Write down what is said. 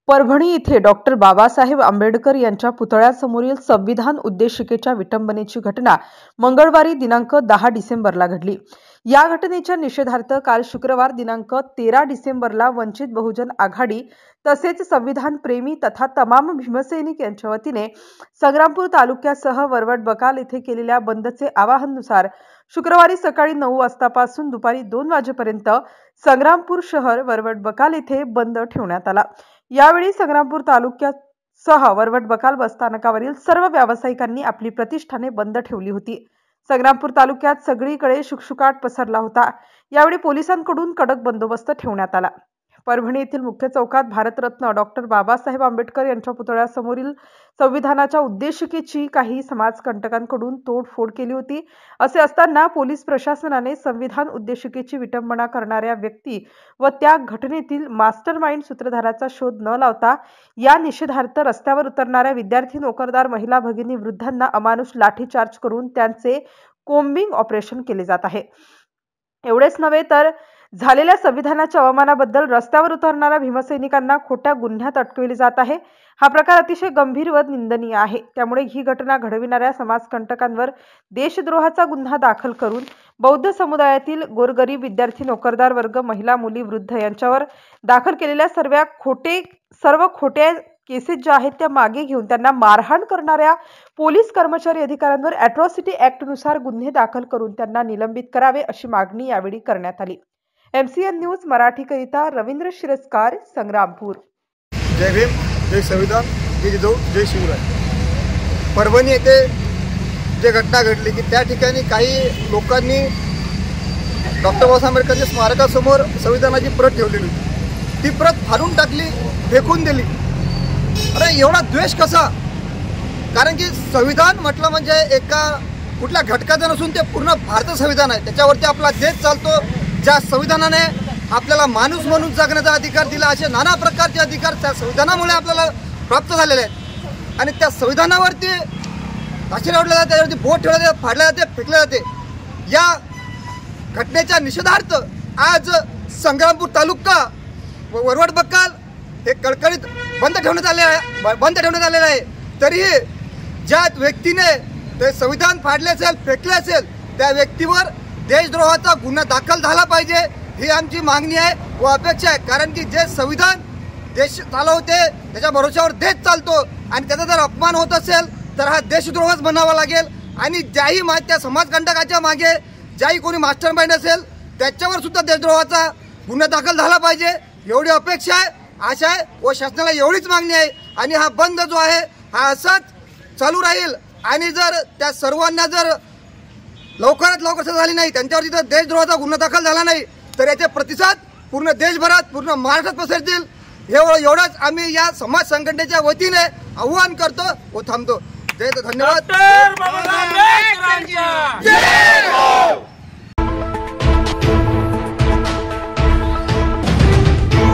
परभणी येथे डॉक्टर बाबासाहेब आंबेडकर यांच्या पुतळ्यासमोरील संविधान उद्देशिकेच्या विटंबनेची घटना मंगळवारी दिनांक 10 डिसेंबरला घडली। या घटनेच्या निषेधार्थ काल शुक्रवार दिनांक 13 डिसेंबरला वंचित बहुजन आघाडी तसेच संविधान प्रेमी तथा तमाम भीमसैनिक यांच्या वतीने संग्रामपूर तालुक्यासह वरवड बकाल येथे केलेल्या बंदचे आवाहनानुसार शुक्रवारी सकाळी 9 वाजतापासून दुपारी 2 वाजेपर्यंत संग्रामपूर शहर वरवड बकाल येथे बंद ठेवण्यात आला। यावेळी संग्रामपूर तालुक्यासह वरवड बकाल बसस्थानकावरील सर्व व्यावसायिकांनी आपली प्रतिष्ठाने बंद ठेवली होती। संग्रामपूर तालुक्यात सगळीकडे शुकशुकाट पसरला होता। यावेळी पोलिसांकडून कडक बंदोबस्त ठेवण्यात आला। परभणी येथील मुख्य चौकात भारतरत्न डॉक्टर बाबासाहेब आंबेडकर यांच्या पुतळ्यासमोरील संविधानाच्या उद्देशिकेची काही समाजकंटकांकडून तोडफोड केली होती। असे असताना पोलीस प्रशासनाने संविधान उद्देशिकेची विटंबना करणाऱ्या व्यक्ती व त्या घटनेतील मास्टरमाइंड सूत्रधाराचा शोध न लावता या निषेधार्थ रस्त्यावर उतरणाऱ्या विद्यार्थी, नोकरदार, महिला भगिनी, वृद्धांना अमानुष लाठीचार्ज करून त्यांचे कोम्बिंग ऑपरेशन केले जात आहे। एवढेच नव्हे तर झालेल्या संविधानाच्या अवमानाबद्दल रस्त्यावर उतरणाऱ्या भीमसैनिकांना खोट्या गुन्ह्यात अटकविले जात आहे। हा प्रकार अतिशय गंभीर व निंदनीय आहे। त्यामुळे ही घटना घडविणाऱ्या समाजकंटकांवर देशद्रोहाचा गुन्हा दाखल करून बौद्ध समुदायातील गोरगरीब, विद्यार्थी, नोकरदार वर्ग, महिला, मुली, वृद्ध यांच्यावर दाखल केलेल्या सर्व खोटे केसेस ज्या आहेत त्या मागे घेऊन त्यांना मारहाण करणाऱ्या पोलीस कर्मचारी अधिकाऱ्यांवर अॅट्रॉसिटी ऍक्ट नुसार गुन्हे दाखल करून त्यांना निलंबित करावे अशी मागणी यावेळी करण्यात आली। MCN न्यूज मराठी करिता रवींद्र शिरस्कार, संग्रामपूर। जय भीम, जय संविधान, जय जिजाऊ, जय शिवराय। परभणी येथे जे घटना घडली की त्या ठिकाणी काही लोकांनी डॉक्टर बाबासाहेब आंबेडकरांच्या स्मारकासमोर संविधानाची प्रत ठेवलेली होती। ती प्रत फाडून टाकली, फेकून दिली। अरे एवढा द्वेष कसा? कारण की संविधान म्हटलं म्हणजे एका कुठल्या घटकाचं नसून ते पूर्ण भारत संविधान आहे। त्याच्यावरती आपला देश चालतो। ज्या संविधानाने आपल्याला माणूस म्हणून जगण्याचा अधिकार दिला, असे नाना प्रकारचे अधिकार त्या संविधानामुळे आपल्याला प्राप्त झालेले आहेत। आणि त्या संविधानावरती आशिरा ओढला जाते, त्यावरती बोट ठेवले जाते, फाडले जाते, फेकले जाते। या घटनेच्या निषेधार्थ आज संग्रामपूर तालुका व वरवड बकाल हे कडकडीत बंद ठेवण्यात आलेलं आहे। तरीही ज्या व्यक्तीने ते संविधान फाडले असेल, फेकले असेल, त्या व्यक्तीवर देशद्रोहाचा गुन्हा दाखल झाला पाहिजे ही आमची मागणी आहे व अपेक्षा आहे। कारण की जे संविधान देश चालवते त्याच्या भरोश्यावर देश चालतो आणि त्याचा जर अपमान होत असेल तर हा देशद्रोहच म्हणावा लागेल। आणि ज्याही त्या समाजकंटकाच्या मागे ज्याही कोणी मास्टरमाइंड असेल त्याच्यावर सुद्धा देशद्रोहाचा गुन्हा दाखल झाला पाहिजे एवढी अपेक्षा आहे, आशा आहे व शासनाला एवढीच मागणी आहे। आणि हा बंद जो आहे हा असाच चालू राहील आणि जर त्या सर्वांना जर लवकरात लवकर झाली नाही, त्यांच्यावरती जर देशद्रोहाचा गुन्हा दाखल झाला नाही तर याचे प्रतिसाद पूर्ण देशभरात, पूर्ण महाराष्ट्रात पसरतील। एवढंच आम्ही या समाज संघटनेच्या वतीने आव्हान करतो व थांबतो। धन्यवाद।